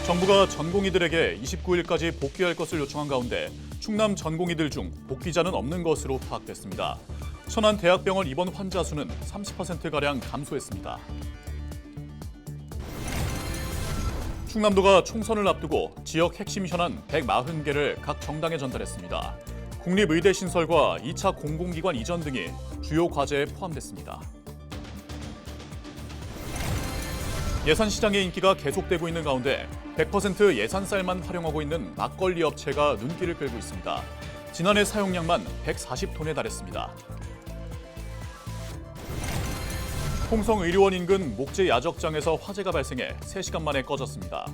정부가 전공의들에게 29일까지 복귀할 것을 요청한 가운데 충남 전공의들 중 복귀자는 없는 것으로 파악됐습니다. 천안대학병원 입원 환자 수는 30%가량 감소했습니다. 충남도가 총선을 앞두고 지역 핵심 현안 140개를 각 정당에 전달했습니다. 국립의대 신설과 2차 공공기관 이전 등이 주요 과제에 포함됐습니다. 예산시장의 인기가 계속되고 있는 가운데 100% 예산쌀만 활용하고 있는 막걸리 업체가 눈길을 끌고 있습니다. 지난해 사용량만 140톤에 달했습니다. 홍성의료원 인근 목재 야적장에서 화재가 발생해 3시간 만에 꺼졌습니다.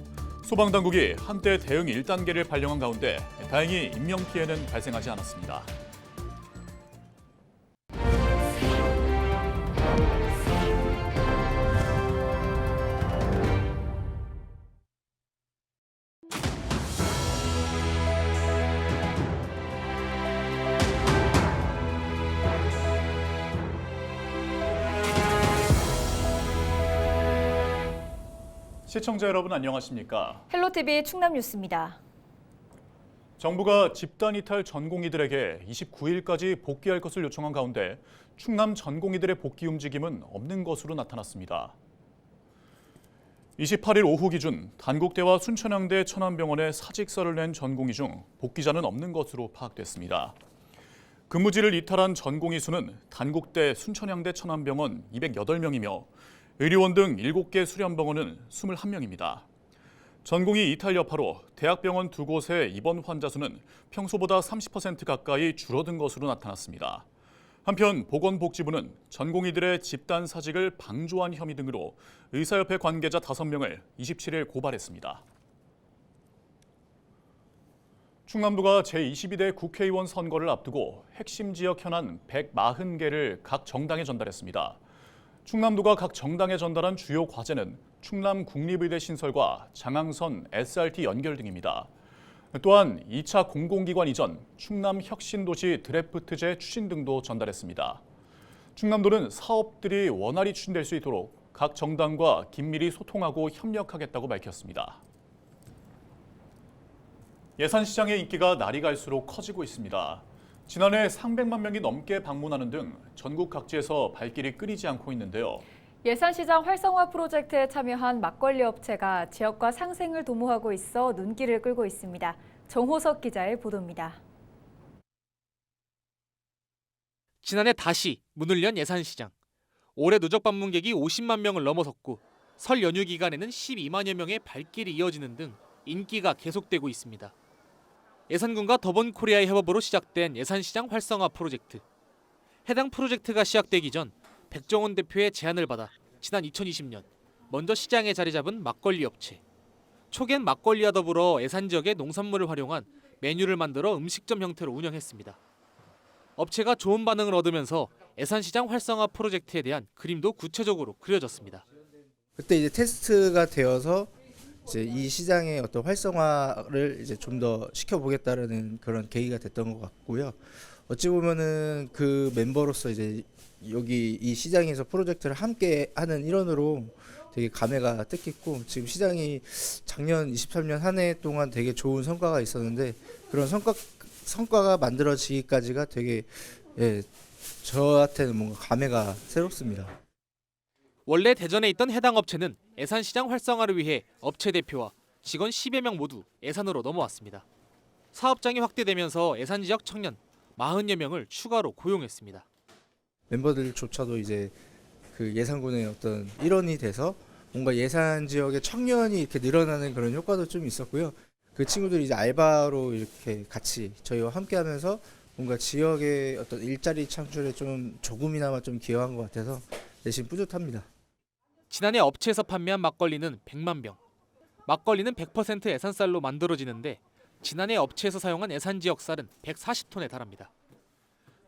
소방당국이 한때 대응 1단계를 발령한 가운데 다행히 인명피해는 발생하지 않았습니다. 시청자 여러분 안녕하십니까? 헬로티비 충남뉴스입니다. 정부가 집단 이탈 전공의들에게 29일까지 복귀할 것을 요청한 가운데 충남 전공의들의 복귀 움직임은 없는 것으로 나타났습니다. 28일 오후 기준 단국대와 순천향대 천안병원에 사직서를 낸 전공의 중 복귀자는 없는 것으로 파악됐습니다. 근무지를 이탈한 전공의 수는 단국대, 순천향대 천안병원 208명이며 의료원 등 7개 수련병원은 21명입니다. 전공의 이탈 여파로 대학병원 2곳의 입원 환자 수는 평소보다 30% 가까이 줄어든 것으로 나타났습니다. 한편 보건복지부는 전공의들의 집단 사직을 방조한 혐의 등으로 의사협회 관계자 5명을 27일 고발했습니다. 충남도가 제22대 국회의원 선거를 앞두고 핵심 지역 현안 140개를 각 정당에 전달했습니다. 충남도가 각 정당에 전달한 주요 과제는 충남 국립의대 신설과 장항선 SRT 연결 등입니다. 또한 2차 공공기관 이전, 충남 혁신도시 드래프트제 추진 등도 전달했습니다. 충남도는 사업들이 원활히 추진될 수 있도록 각 정당과 긴밀히 소통하고 협력하겠다고 밝혔습니다. 예산시장의 인기가 날이 갈수록 커지고 있습니다. 지난해 300만 명이 넘게 방문하는 등 전국 각지에서 발길이 끊이지 않고 있는데요. 예산시장 활성화 프로젝트에 참여한 막걸리 업체가 지역과 상생을 도모하고 있어 눈길을 끌고 있습니다. 정호석 기자의 보도입니다. 지난해 다시 문을 연 예산시장. 올해 누적 방문객이 50만 명을 넘어섰고 설 연휴 기간에는 12만여 명의 발길이 이어지는 등 인기가 계속되고 있습니다. 예산군과 더본코리아의 협업으로 시작된 예산시장 활성화 프로젝트. 해당 프로젝트가 시작되기 전 백종원 대표의 제안을 받아 지난 2020년 먼저 시장에 자리 잡은 막걸리 업체. 초기엔 막걸리와 더불어 예산 지역의 농산물을 활용한 메뉴를 만들어 음식점 형태로 운영했습니다. 업체가 좋은 반응을 얻으면서 예산시장 활성화 프로젝트에 대한 그림도 구체적으로 그려졌습니다. 그때 이제 테스트가 되어서 이제 이 시장의 어떤 활성화를 이제 좀 더 시켜보겠다라는 그런 계기가 됐던 것 같고요. 어찌 보면은 그 멤버로서 이제 여기 이 시장에서 프로젝트를 함께 하는 일원으로 되게 감회가 뜻깊고, 지금 시장이 작년 23년 한 해 동안 되게 좋은 성과가 있었는데 그런 성과가 만들어지기까지가 되게 저한테는 뭔가 감회가 새롭습니다. 원래 대전에 있던 해당 업체는 예산시장 활성화를 위해 업체 대표와 직원 10여 명 모두 예산으로 넘어왔습니다. 사업장이 확대되면서 예산 지역 청년 40여 명을 추가로 고용했습니다. 멤버들조차도 이제 그 예산군의 어떤 일원이 돼서 뭔가 예산 지역의 청년이 이렇게 늘어나는 그런 효과도 좀 있었고요. 그 친구들이 이제 알바로 이렇게 같이 저희와 함께하면서 뭔가 지역의 어떤 일자리 창출에 좀 조금이나마 좀 기여한 것 같아서 내심 뿌듯합니다. 지난해 업체에서 판매한 막걸리는 100만 병. 막걸리는 100% 예산쌀로 만들어지는데 지난해 업체에서 사용한 예산 지역 쌀은 140톤에 달합니다.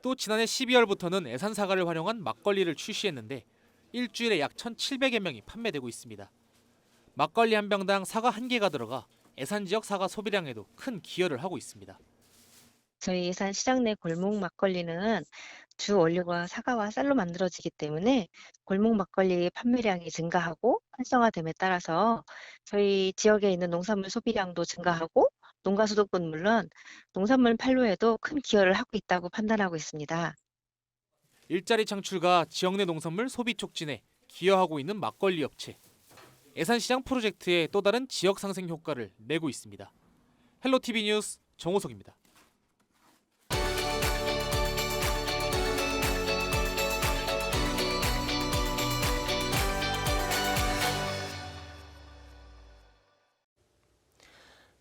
또 지난해 12월부터는 예산 사과를 활용한 막걸리를 출시했는데 일주일에 약 1,700여 명이 판매되고 있습니다. 막걸리 한 병당 사과 1개가 들어가 예산 지역 사과 소비량에도 큰 기여를 하고 있습니다. 저희 예산 시장 내 골목 막걸리는 주 원료가 사과와 쌀로 만들어지기 때문에 골목 막걸리의 판매량이 증가하고 활성화됨에 따라서 저희 지역에 있는 농산물 소비량도 증가하고 농가 소득은 물론 농산물 판로에도 큰 기여를 하고 있다고 판단하고 있습니다. 일자리 창출과 지역 내 농산물 소비 촉진에 기여하고 있는 막걸리 업체. 예산시장 프로젝트의 또 다른 지역 상생 효과를 내고 있습니다. 헬로티비 뉴스 정호석입니다.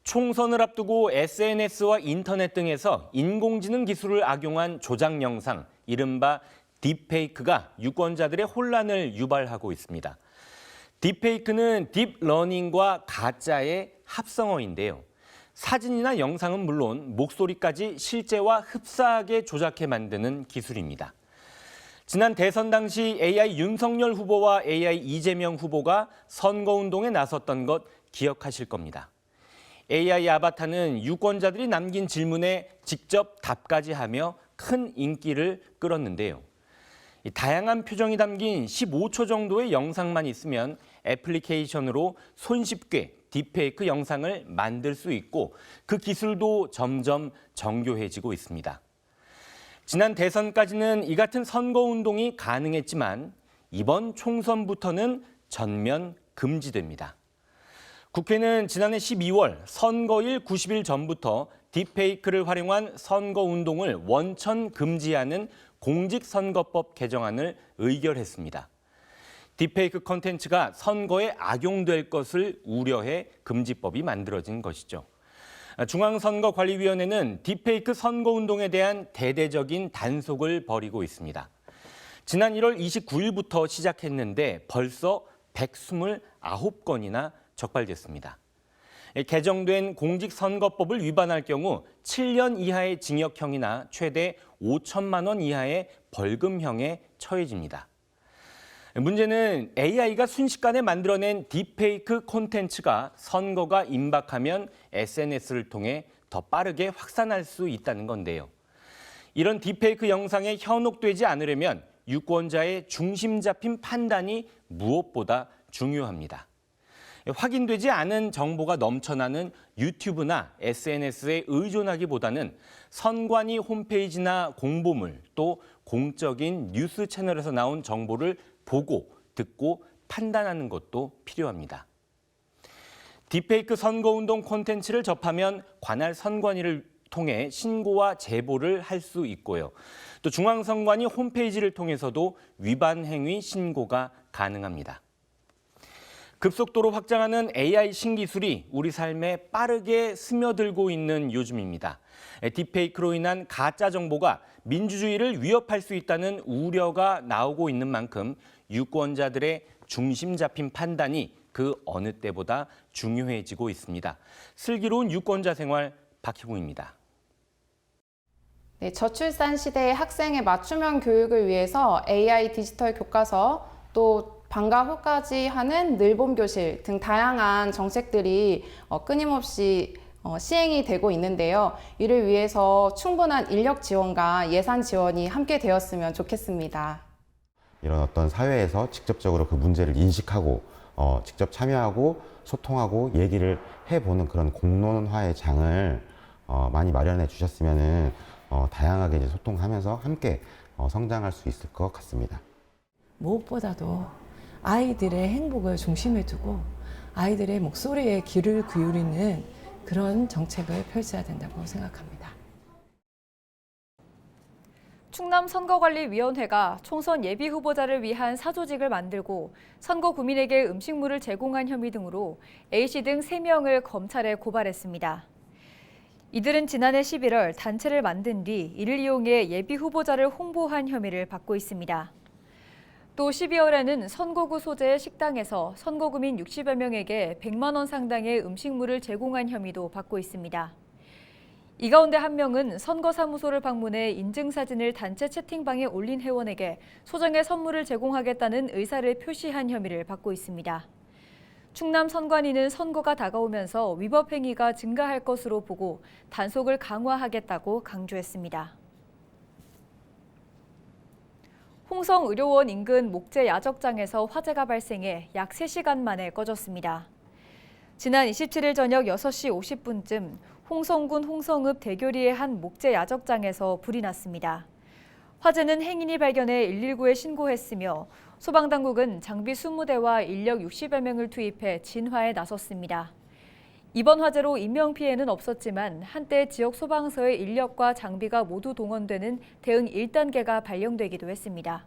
총선을 앞두고 SNS와 인터넷 등에서 인공지능 기술을 악용한 조작 영상, 이른바 딥페이크가 유권자들의 혼란을 유발하고 있습니다. 딥페이크는 딥러닝과 가짜의 합성어인데요. 사진이나 영상은 물론 목소리까지 실제와 흡사하게 조작해 만드는 기술입니다. 지난 대선 당시 AI 윤석열 후보와 AI 이재명 후보가 선거운동에 나섰던 것 기억하실 겁니다. AI 아바타는 유권자들이 남긴 질문에 직접 답까지 하며 큰 인기를 끌었는데요. 다양한 표정이 담긴 15초 정도의 영상만 있으면 애플리케이션으로 손쉽게 딥페이크 영상을 만들 수 있고 그 기술도 점점 정교해지고 있습니다. 지난 대선까지는 이 같은 선거운동이 가능했지만 이번 총선부터는 전면 금지됩니다. 국회는 지난해 12월 선거일 90일 전부터 딥페이크를 활용한 선거운동을 원천 금지하는 공직선거법 개정안을 의결했습니다. 딥페이크 콘텐츠가 선거에 악용될 것을 우려해 금지법이 만들어진 것이죠. 중앙선거관리위원회는 딥페이크 선거운동에 대한 대대적인 단속을 벌이고 있습니다. 지난 1월 29일부터 시작했는데 벌써 129건이나 적발됐습니다. 개정된 공직선거법을 위반할 경우 7년 이하의 징역형이나 최대 5천만 원 이하의 벌금형에 처해집니다. 문제는 AI가 순식간에 만들어낸 딥페이크 콘텐츠가 선거가 임박하면 SNS를 통해 더 빠르게 확산할 수 있다는 건데요. 이런 딥페이크 영상에 현혹되지 않으려면 유권자의 중심 잡힌 판단이 무엇보다 중요합니다. 확인되지 않은 정보가 넘쳐나는 유튜브나 SNS에 의존하기보다는 선관위 홈페이지나 공보물 또 공적인 뉴스 채널에서 나온 정보를 보고 듣고 판단하는 것도 필요합니다. 딥페이크 선거운동 콘텐츠를 접하면 관할 선관위를 통해 신고와 제보를 할 수 있고요. 또 중앙선관위 홈페이지를 통해서도 위반 행위 신고가 가능합니다. 급속도로 확장하는 AI 신기술이 우리 삶에 빠르게 스며들고 있는 요즘입니다. 딥페이크로 인한 가짜 정보가 민주주의를 위협할 수 있다는 우려가 나오고 있는 만큼 유권자들의 중심 잡힌 판단이 그 어느 때보다 중요해지고 있습니다. 슬기로운 유권자 생활 박희봉입니다. 네, 저출산 시대의 학생의 맞춤형 교육을 위해서 AI 디지털 교과서 또 방과 후까지 하는 늘봄 교실 등 다양한 정책들이 끊임없이 시행이 되고 있는데요. 이를 위해서 충분한 인력 지원과 예산 지원이 함께 되었으면 좋겠습니다. 이런 어떤 사회에서 직접적으로 그 문제를 인식하고 직접 참여하고 소통하고 얘기를 해보는 그런 공론화의 장을 많이 마련해 주셨으면 다양하게 이제 소통하면서 함께 성장할 수 있을 것 같습니다. 무엇보다도 아이들의 행복을 중심에 두고 아이들의 목소리에 귀를 기울이는 그런 정책을 펼쳐야 된다고 생각합니다. 충남선거관리위원회가 총선 예비 후보자를 위한 사조직을 만들고 선거 구민에게 음식물을 제공한 혐의 등으로 A씨 등 3명을 검찰에 고발했습니다. 이들은 지난해 11월 단체를 만든 뒤 이를 이용해 예비 후보자를 홍보한 혐의를 받고 있습니다. 또 12월에는 선거구 소재의 식당에서 선거구민 60여 명에게 100만 원 상당의 음식물을 제공한 혐의도 받고 있습니다. 이 가운데 한 명은 선거사무소를 방문해 인증사진을 단체 채팅방에 올린 회원에게 소정의 선물을 제공하겠다는 의사를 표시한 혐의를 받고 있습니다. 충남 선관위는 선거가 다가오면서 위법 행위가 증가할 것으로 보고 단속을 강화하겠다고 강조했습니다. 홍성의료원 인근 목재 야적장에서 화재가 발생해 약 3시간 만에 꺼졌습니다. 지난 27일 저녁 6시 50분쯤 홍성군 홍성읍 대교리의 한 목재 야적장에서 불이 났습니다. 화재는 행인이 발견해 119에 신고했으며 소방당국은 장비 20대와 인력 60여 명을 투입해 진화에 나섰습니다. 이번 화재로 인명피해는 없었지만 한때 지역 소방서의 인력과 장비가 모두 동원되는 대응 1단계가 발령되기도 했습니다.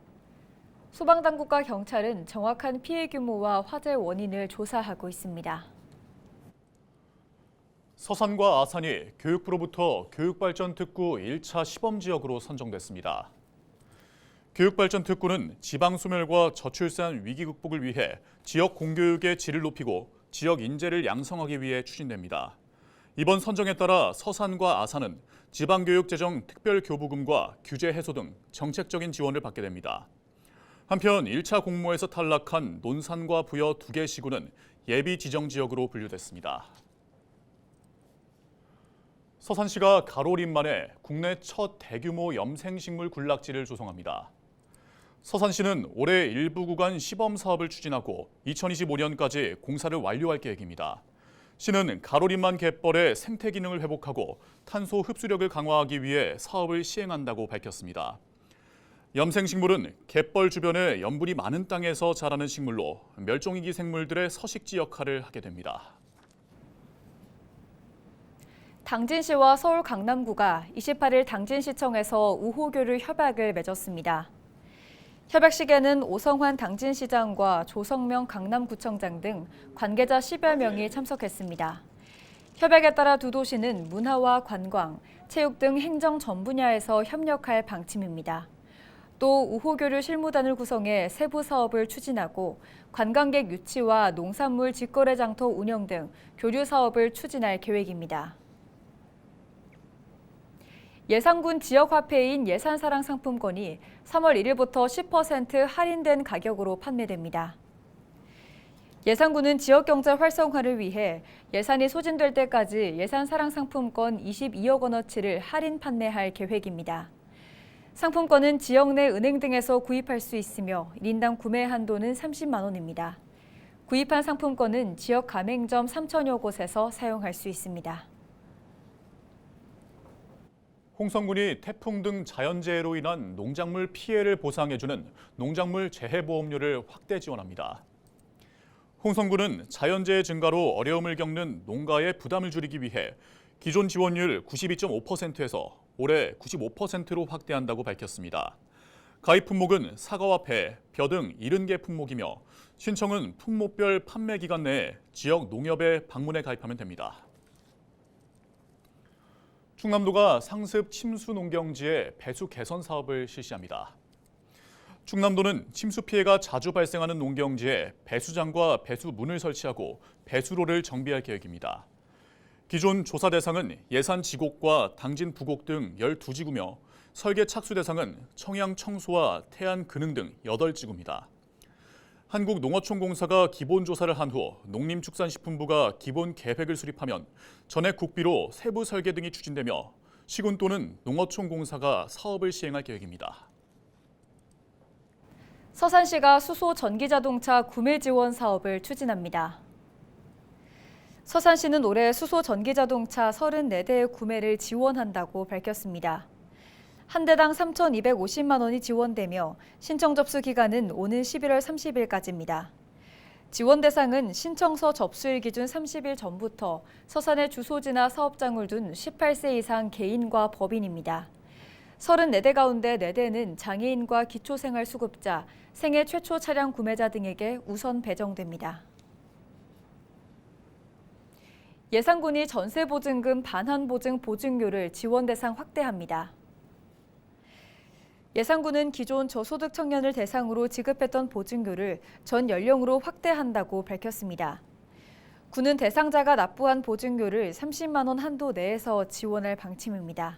소방당국과 경찰은 정확한 피해 규모와 화재 원인을 조사하고 있습니다. 서산과 아산이 교육부로부터 교육발전특구 1차 시범지역으로 선정됐습니다. 교육발전특구는 지방소멸과 저출산 위기 극복을 위해 지역 공교육의 질을 높이고 지역 인재를 양성하기 위해 추진됩니다. 이번 선정에 따라 서산과 아산은 지방교육재정 특별교부금과 규제 해소 등 정책적인 지원을 받게 됩니다. 한편 1차 공모에서 탈락한 논산과 부여 2개 시군은 예비 지정지역으로 분류됐습니다. 서산시가 가로림 만에 국내 첫 대규모 염생식물 군락지를 조성합니다. 서산시는 올해 일부 구간 시범 사업을 추진하고 2025년까지 공사를 완료할 계획입니다. 시는 가로림만 갯벌의 생태 기능을 회복하고 탄소 흡수력을 강화하기 위해 사업을 시행한다고 밝혔습니다. 염생식물은 갯벌 주변에 염분이 많은 땅에서 자라는 식물로 멸종위기 생물들의 서식지 역할을 하게 됩니다. 당진시와 서울 강남구가 28일 당진시청에서 우호교류 협약을 맺었습니다. 협약식에는 오성환 당진시장과 조성명 강남구청장 등 관계자 10여 명이 참석했습니다. 협약에 따라 두 도시는 문화와 관광, 체육 등 행정 전 분야에서 협력할 방침입니다. 또 우호교류 실무단을 구성해 세부 사업을 추진하고 관광객 유치와 농산물 직거래 장터 운영 등 교류 사업을 추진할 계획입니다. 예산군 지역화폐인 예산사랑 상품권이 3월 1일부터 10% 할인된 가격으로 판매됩니다. 예산군은 지역경제 활성화를 위해 예산이 소진될 때까지 예산사랑 상품권 22억 원어치를 할인 판매할 계획입니다. 상품권은 지역 내 은행 등에서 구입할 수 있으며 1인당 구매 한도는 30만 원입니다. 구입한 상품권은 지역 가맹점 3천여 곳에서 사용할 수 있습니다. 홍성군이 태풍 등 자연재해로 인한 농작물 피해를 보상해주는 농작물 재해보험료를 확대 지원합니다. 홍성군은 자연재해 증가로 어려움을 겪는 농가의 부담을 줄이기 위해 기존 지원율 92.5%에서 올해 95%로 확대한다고 밝혔습니다. 가입 품목은 사과와 배, 벼 등 70개 품목이며 신청은 품목별 판매 기간 내에 지역 농협에 방문해 가입하면 됩니다. 충남도가 상습 침수 농경지의 배수 개선 사업을 실시합니다. 충남도는 침수 피해가 자주 발생하는 농경지에 배수장과 배수문을 설치하고 배수로를 정비할 계획입니다. 기존 조사 대상은 예산 지곡과 당진 부곡 등 12지구며 설계 착수 대상은 청양 청수와 태안 근흥 등 8지구입니다. 한국농어촌공사가 기본 조사를 한 후 농림축산식품부가 기본 계획을 수립하면 전액 국비로 세부 설계 등이 추진되며 시군 또는 농어촌공사가 사업을 시행할 계획입니다. 서산시가 수소 전기자동차 구매 지원 사업을 추진합니다. 서산시는 올해 수소 전기자동차 34대의 구매를 지원한다고 밝혔습니다. 한 대당 3,250만 원이 지원되며 신청 접수 기간은 오는 11월 30일까지입니다. 지원 대상은 신청서 접수일 기준 30일 전부터 서산에 주소지나 사업장을 둔 18세 이상 개인과 법인입니다. 34대 가운데 4대는 장애인과 기초생활수급자, 생애 최초 차량 구매자 등에게 우선 배정됩니다. 예산군이 전세보증금 반환보증 보증료를 지원 대상 확대합니다. 예산군은 기존 저소득 청년을 대상으로 지급했던 보증료를 전 연령으로 확대한다고 밝혔습니다. 군은 대상자가 납부한 보증료를 30만 원 한도 내에서 지원할 방침입니다.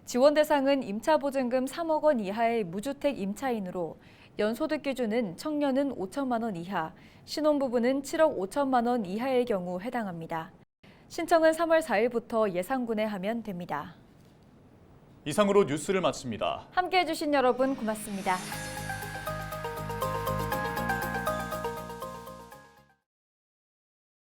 지원 대상은 임차보증금 3억 원 이하의 무주택 임차인으로 연소득 기준은 청년은 5천만 원 이하, 신혼부부는 7억 5천만 원 이하의 경우 해당합니다. 신청은 3월 4일부터 예산군에 하면 됩니다. 이상으로 뉴스를 마칩니다. 함께해 주신 여러분 고맙습니다.